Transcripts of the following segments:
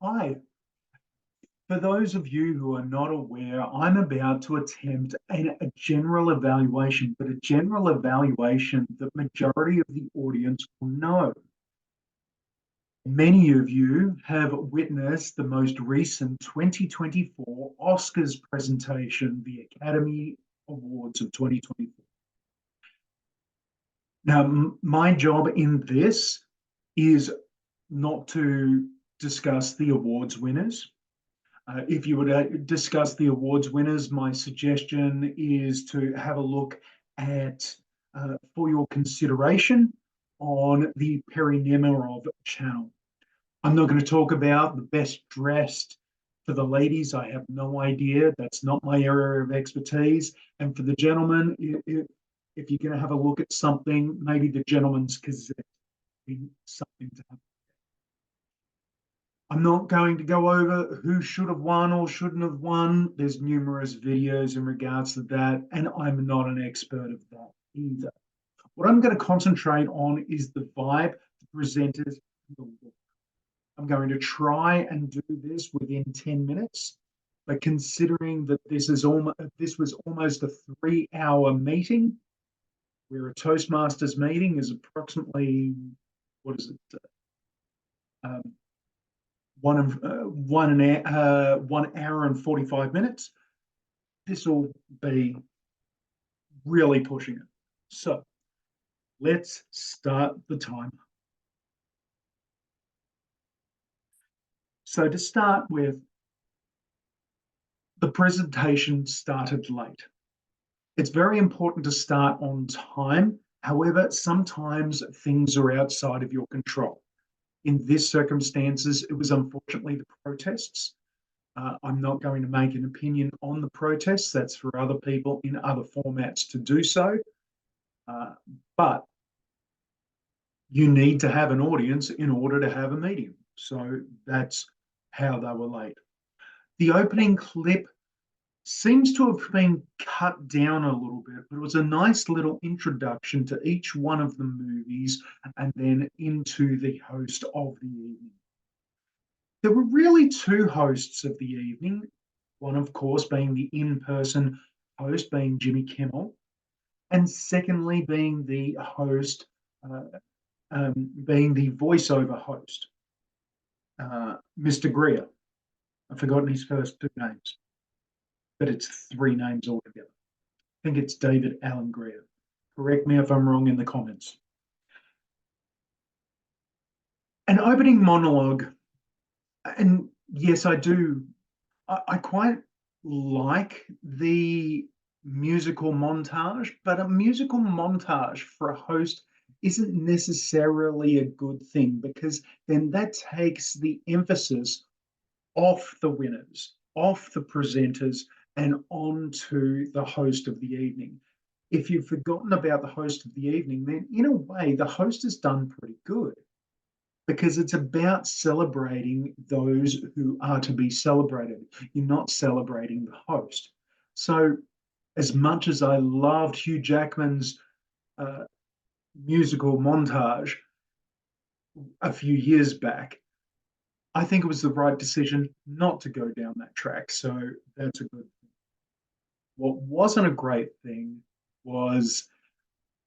Hi, for those of you who are not aware, I'm about to attempt a general evaluation, but a general evaluation that majority of the audience will know. Many of you have witnessed the most recent 2024 Oscars presentation, the Academy Awards of 2024. Now, my job in this is not to discuss the awards winners. If you were to discuss the awards winners, my suggestion is to have a look at, for your consideration, on the Perry Nemiroff channel. I'm not going to talk about the best dressed for the ladies. I have no idea. That's not my area of expertise. And for the gentlemen, if you're going to have a look at something, maybe the Gentleman's Gazette would be something to have. I'm not going to go over who should have won or shouldn't have won. There's numerous videos in regards to that, and I'm not an expert of that either. What I'm going to concentrate on is the vibe, the presenters, and the look. I'm going to try and do this within 10 minutes, but considering that this was almost a 3-hour meeting, where a Toastmasters meeting is approximately, what is it? 1 hour and 45 minutes. This will be really pushing it. So let's start the timer. So to start with, the presentation started late. It's very important to start on time. However, sometimes things are outside of your control. In this circumstances, it was unfortunately the protests. I'm not going to make an opinion on the protests. That's for other people in other formats to do so. But you need to have an audience in order to have a meeting. So that's how they were late. The opening clip seems to have been cut down a little bit, but it was a nice little introduction to each one of the movies and then into the host of the evening. There were really two hosts of the evening, one, of course, being the in-person host, being Jimmy Kimmel, and secondly, being the host, being the voiceover host, Mr. Greer. I've forgotten his first two names, but it's three names altogether. I think it's David Allen Greer. Correct me if I'm wrong in the comments. An opening monologue, and yes, I do. I quite like the musical montage, but a musical montage for a host isn't necessarily a good thing, because then that takes the emphasis off the winners, off the presenters, and onto the host of the evening. If you've forgotten about the host of the evening, then in a way, the host has done pretty good, because it's about celebrating those who are to be celebrated. You're not celebrating the host. So as much as I loved Hugh Jackman's musical montage a few years back, I think it was the right decision not to go down that track. So that's a good thing. What wasn't a great thing was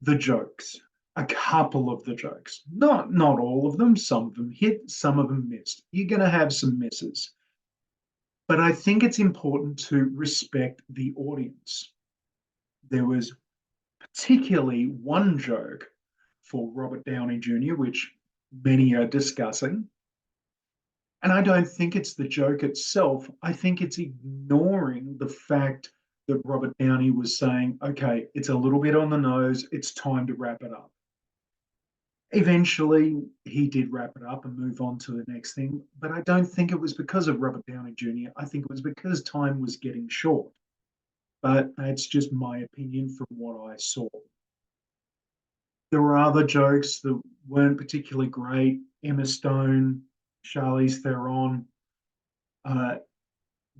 the jokes. A couple of the jokes, not all of them. Some of them hit, some of them missed. You're going to have some misses, but I think it's important to respect the audience. There was particularly one joke for Robert Downey Jr., which many are discussing. And I don't think it's the joke itself. I think it's ignoring the fact that Robert Downey was saying, okay, it's a little bit on the nose. It's time to wrap it up. Eventually, he did wrap it up and move on to the next thing. But I don't think it was because of Robert Downey Jr. I think it was because time was getting short. But that's just my opinion from what I saw. There were other jokes that weren't particularly great. Emma Stone, Charlize Theron,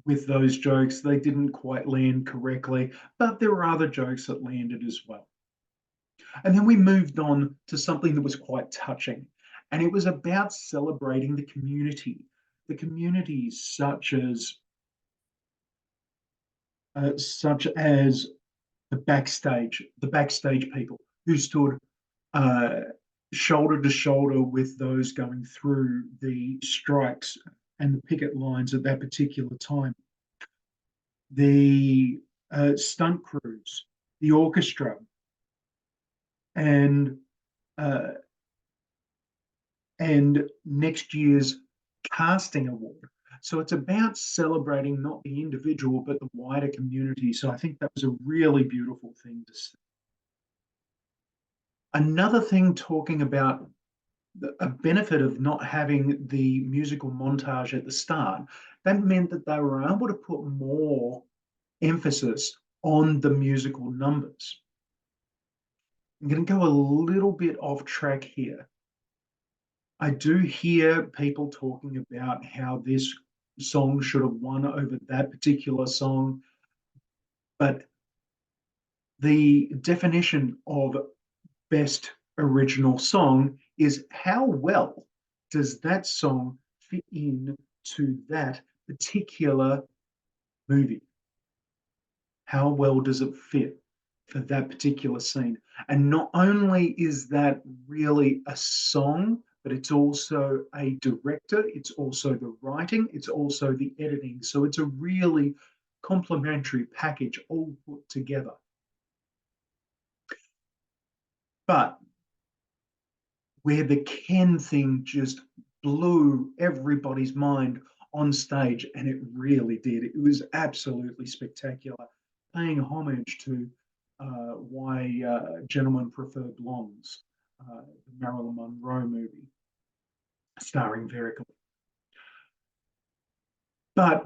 with those jokes, they didn't quite land correctly, but there were other jokes that landed as well. And then we moved on to something that was quite touching, and it was about celebrating the community. the communities such as the backstage people who stood uh, shoulder to shoulder with those going through the strikes and the picket lines at that particular time. The stunt crews, the orchestra, and uh, and next year's casting award. So it's about celebrating not the individual but the wider community. So I think that was a really beautiful thing to see. Another thing talking about a benefit of not having the musical montage at the start, that meant that they were able to put more emphasis on the musical numbers. I'm going to go a little bit off track here. I do hear people talking about how this song should have won over that particular song, but the definition of best original song is how well does that song fit in to that particular movie? How well does it fit for that particular scene? And not only is that really a song, but it's also a director, it's also the writing, it's also the editing. So it's a really complementary package all put together. But where the Ken thing just blew everybody's mind on stage, and it really did. It was absolutely spectacular, paying homage to why gentlemen prefer blondes, the Marilyn Monroe movie, starring Vericle. But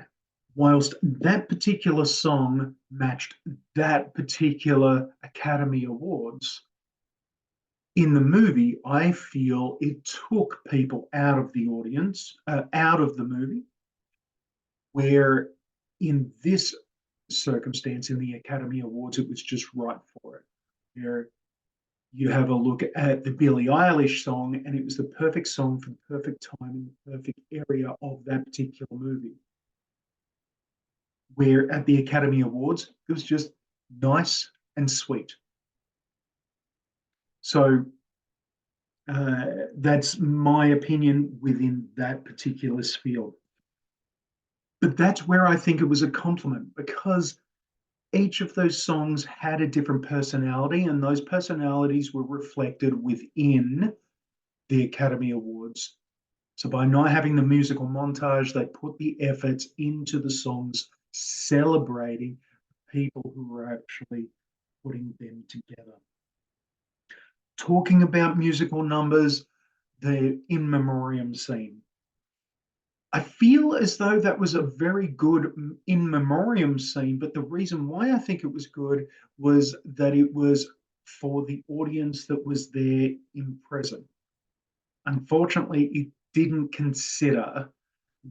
whilst that particular song matched that particular Academy Awards, in the movie, I feel it took people out of the audience, out of the movie, where in this circumstance, in the Academy Awards, it was just right for it. Where you have a look at the Billie Eilish song, and it was the perfect song for the perfect time in the perfect area of that particular movie. Where at the Academy Awards, it was just nice and sweet. So that's my opinion within that particular sphere. But that's where I think it was a compliment, because each of those songs had a different personality, and those personalities were reflected within the Academy Awards. So by not having the musical montage, they put the efforts into the songs, celebrating people who were actually putting them together. Talking about musical numbers, the in memoriam scene. I feel as though that was a very good in memoriam scene, but the reason why I think it was good was that it was for the audience that was there in present. Unfortunately, it didn't consider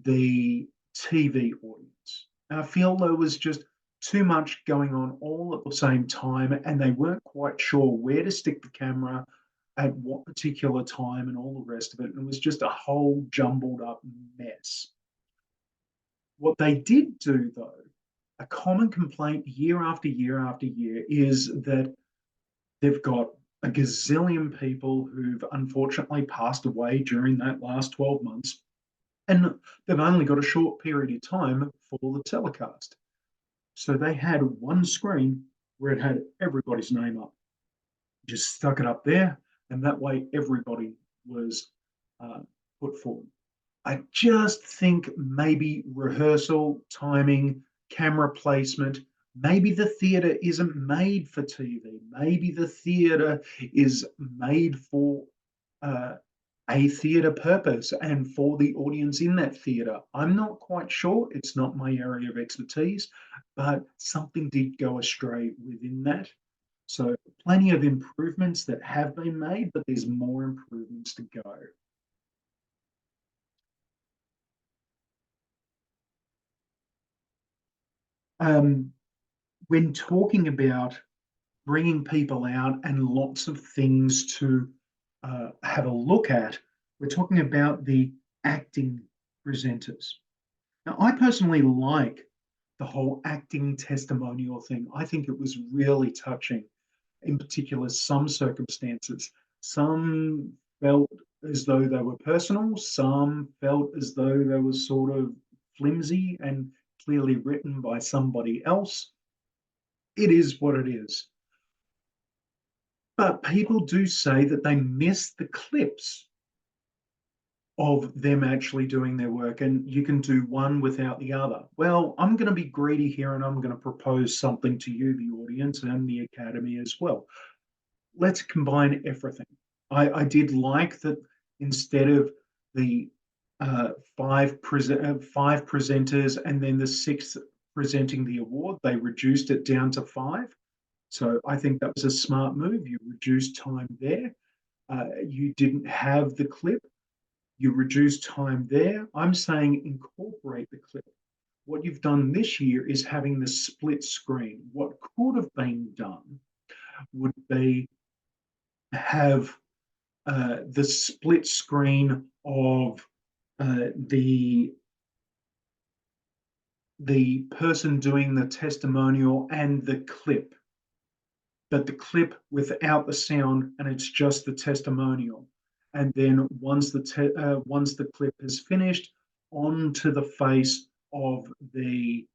the TV audience. And I feel there was just too much going on all at the same time, and they weren't quite sure where to stick the camera at what particular time and all the rest of it. And it was just a whole jumbled up mess. What they did do, though, a common complaint year after year after year, is that they've got a gazillion people who've unfortunately passed away during that last 12 months, and they've only got a short period of time for the telecast. So they had one screen where it had everybody's name up. Just stuck it up there, and that way everybody was put forward. I just think maybe rehearsal, timing, camera placement, maybe the theatre isn't made for TV. Maybe the theatre is made for a theatre purpose and for the audience in that theatre. I'm not quite sure. It's not my area of expertise, but something did go astray within that. So plenty of improvements that have been made, but there's more improvements to go. When talking about bringing people out and lots of things to have a look at, we're talking about the acting presenters. Now, I personally like the whole acting testimonial thing. I think it was really touching, in particular, some circumstances. Some felt as though they were personal, some felt as though they were sort of flimsy and clearly written by somebody else. It is what it is. But people do say that they miss the clips of them actually doing their work, and you can do one without the other. Well, I'm going to be greedy here and I'm going to propose something to you, the audience, and the Academy as well. Let's combine everything. I did like that instead of the five presenters and then the sixth presenting the award, they reduced it down to five. So I think that was a smart move. You reduced time there. You didn't have the clip. You reduce time there. I'm saying incorporate the clip. What you've done this year is having the split screen. What could have been done would be have the split screen of the person doing the testimonial and the clip, but the clip without the sound, and it's just the testimonial. And then once the clip is finished, onto the face of the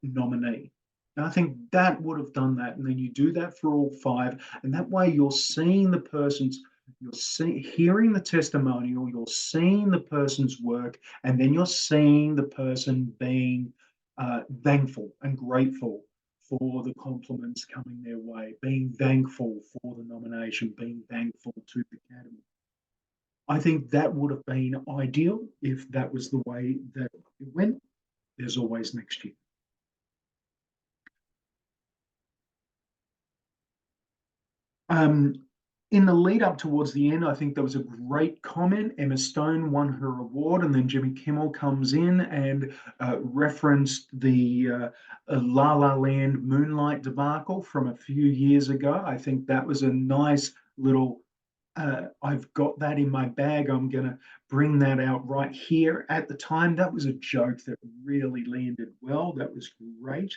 nominee. And I think that would have done that. And then you do that for all five, and that way you're seeing the person's, hearing the testimonial, you're seeing the person's work, and then you're seeing the person being thankful and grateful for the compliments coming their way, being thankful for the nomination, being thankful to the Academy. I think that would have been ideal if that was the way that it went. There's always next year. In the lead up towards the end, I think there was a great comment. Emma Stone won her award, and then Jimmy Kimmel comes in and referenced the La La Land Moonlight debacle from a few years ago. I think that was a nice little. I've got that in my bag. I'm going to bring that out right here. At the time, that was a joke that really landed well. That was great.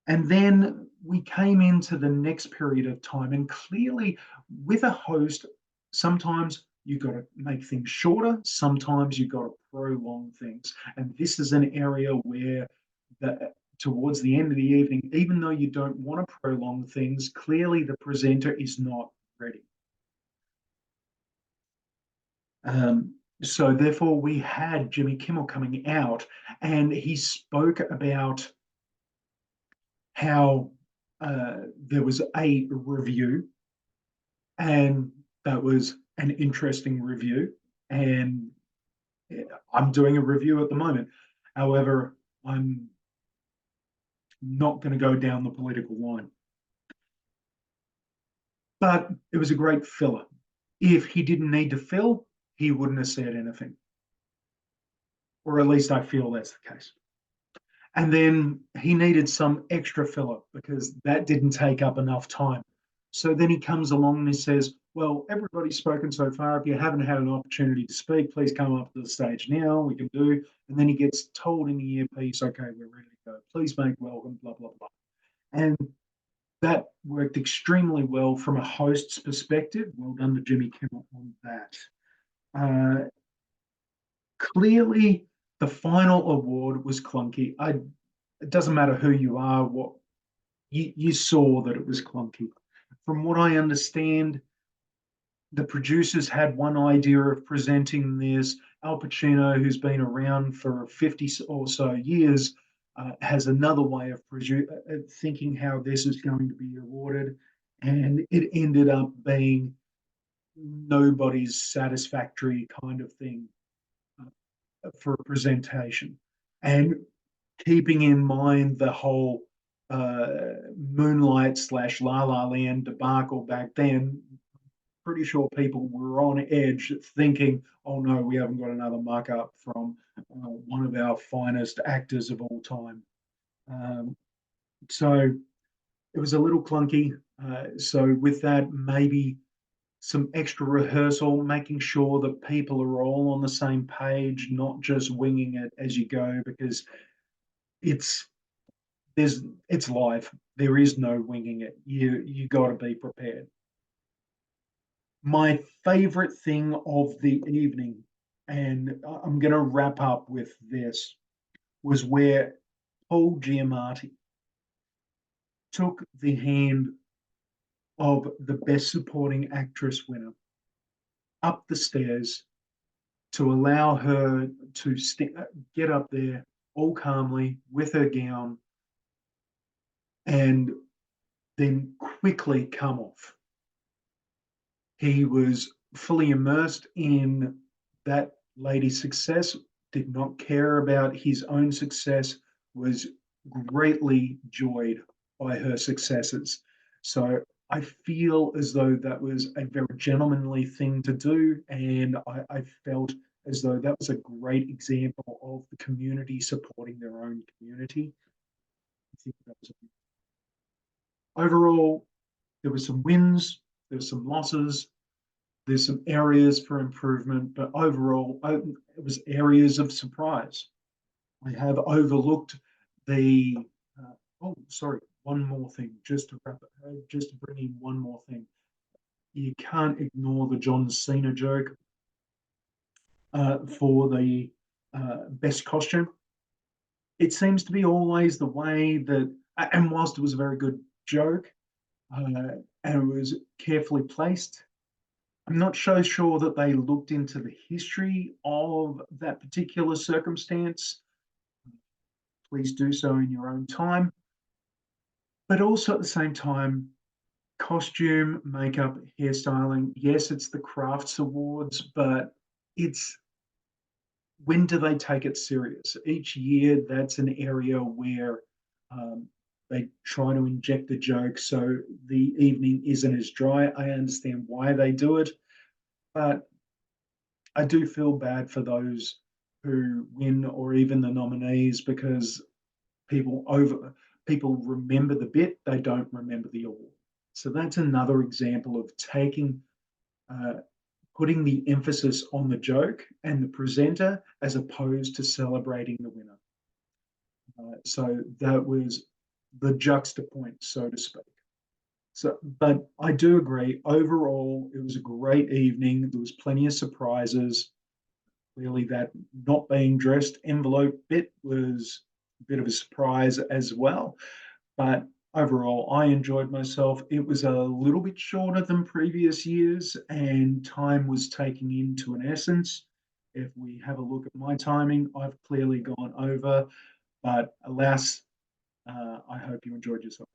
And then we came into the next period of time, and clearly, with a host, sometimes you got to make things shorter, sometimes you got to prolong things. And this is an area where towards the end of the evening, even though you don't want to prolong things, clearly the presenter is not ready. So therefore, we had Jimmy Kimmel coming out, and he spoke about how there was a review, and that was an interesting review. And I'm doing a review at the moment. However, I'm not going to go down the political line. But it was a great filler. If he didn't need to fill, he wouldn't have said anything. Or at least I feel that's the case. And then he needed some extra filler because that didn't take up enough time. So then he comes along and he says, well, everybody's spoken so far. If you haven't had an opportunity to speak, please come up to the stage now. We can do. And then he gets told in the earpiece, okay, we're ready to go. Please make welcome, blah, blah, blah. And that worked extremely well from a host's perspective. Well done to Jimmy Kimmel on that. Clearly, the final award was clunky. It doesn't matter who you are, what you saw that it was clunky. From what I understand, the producers had one idea of presenting this. Al Pacino, who's been around for 50 or so years, has another way of thinking how this is going to be awarded. And it ended up being nobody's satisfactory kind of thing for a presentation. And keeping in mind the whole Moonlight / La La Land debacle back then, pretty sure people were on edge thinking, oh no, we haven't got another muck up from one of our finest actors of all time. So it was a little clunky. So with that, maybe some extra rehearsal, making sure that people are all on the same page, not just winging it as you go, because it's it's live. There is no winging it. You got to be prepared. My favorite thing of the evening, and I'm going to wrap up with this, was where Paul Giamatti took the hand of the Best Supporting Actress winner up the stairs to allow her to get up there all calmly with her gown and then quickly come off. He was fully immersed in that lady's success, did not care about his own success, was greatly joyed by her successes. So I feel as though that was a very gentlemanly thing to do, and I felt as though that was a great example of the community supporting their own community. I think that was overall, there were some wins, there were some losses, there's some areas for improvement, but overall, it was areas of surprise. I have overlooked the. Oh, sorry, one more thing, just to wrap it, just to bring in one more thing. You can't ignore the John Cena joke for the best costume. It seems to be always the way that, and whilst it was a very good joke and it was carefully placed, I'm not so sure that they looked into the history of that particular circumstance. Please do so in your own time. But also at the same time, costume, makeup, hairstyling, yes, it's the Crafts Awards, but it's when do they take it serious? Each year, that's an area where they try to inject the joke so the evening isn't as dry. I understand why they do it, but I do feel bad for those who win or even the nominees because people remember the bit, they don't remember the award. So that's another example of taking uh, putting the emphasis on the joke and the presenter as opposed to celebrating the winner. So that was the juxtapoint, so to speak. So, but I do agree. Overall, it was a great evening. There was plenty of surprises. Clearly, that not being dressed envelope bit was a bit of a surprise as well. But overall, I enjoyed myself. It was a little bit shorter than previous years, and time was taking into an essence. If we have a look at my timing, I've clearly gone over, but alas, I hope you enjoyed yourself.